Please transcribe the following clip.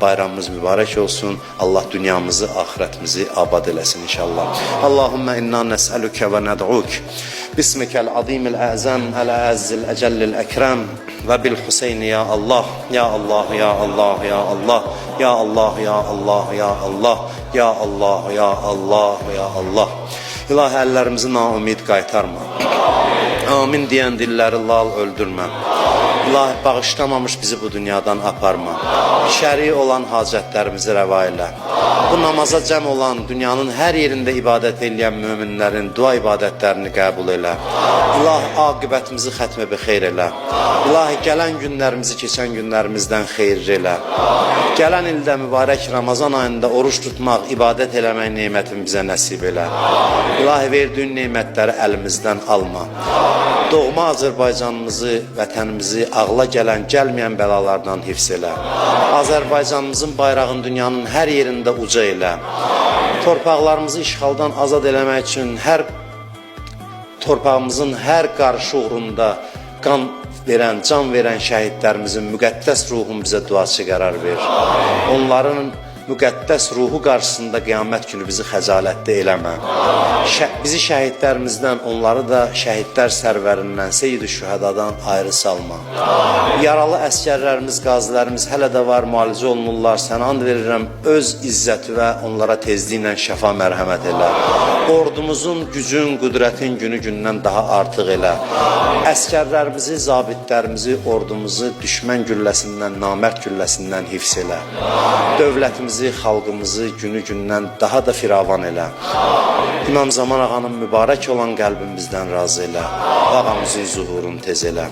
Bayramımız mübarek olsun. Allah dünyamızı, ahiretimizi abad eləsin inşallah. Allahümme inna nes'eluke ve ned'uk. Bismikel azimil azam, el azzil ecellil ekrem. Ve bil Hüseyin ya Allah. Ya Allah, ya Allah, ya Allah. Ya Allah, ya Allah, ya Allah. Ya Allah, ya Allah, ya Allah. İlahi əllərimizi naumid qaytarma. Amin deyən dilləri lal öldürmə. İlahi bağışlamamış bizi bu dünyadan aparma. Şəri olan hacətlərimizi rəva elə. Bu namaza cəm olan dünyanın hər yerində ibadət edən möminlərin dua ibadətlərini qəbul elə. İlahi aqibətimizi xətmə bi xeyr elə. İlahi gələn günlərimizi keçən günlərimizdən xeyir elə. Gələn ildə mübarək Ramazan ayında oruç tutmaq, ibadət eləmək neymətini bizə nəsib elə. İlahi verdiyin neymətləri əlimizdən alma. Doğma Azərbaycanımızı, vətənimizi ağla gələn, gəlməyən bəlalardan hifz elə. Azərbaycanımızın bayrağını dünyanın hər yerində uca elə. Torpaqlarımızı işğaldan azad eləmək üçün torpağımızın hər qarşı uğrunda qan verən, can verən şəhidlərimizin müqəddəs ruhun bizə duası qərar ver. Onların müqəddəs ruhu qarşısında qiyamət günü bizi xəcalətdə eləmə. Bizi şəhidlərimizdən, onları da şəhidlər sərvərindən, Seyyid-i Şühədadan ayrı salma. Yaralı əskərlərimiz, qazilərimiz hələ də var, müalicə olunurlar. Sənə and verirəm, öz izzəti və onlara tezliklə şəfa mərhəmət elə. Ordumuzun gücün, qüdrətin günü-gündən daha artıq elə. Əskərlərimizi, zabitlərimizi, ordumuzu düşmən gülləsindən, namərd gülləsindən hifz elə. Dövlətimizi, xalqımızı günü-gündən daha da firavan elə. İmam Zaman ağanın mübarək olan qəlbimizdən razı elə. Ağamızın zuhurunu tez elə.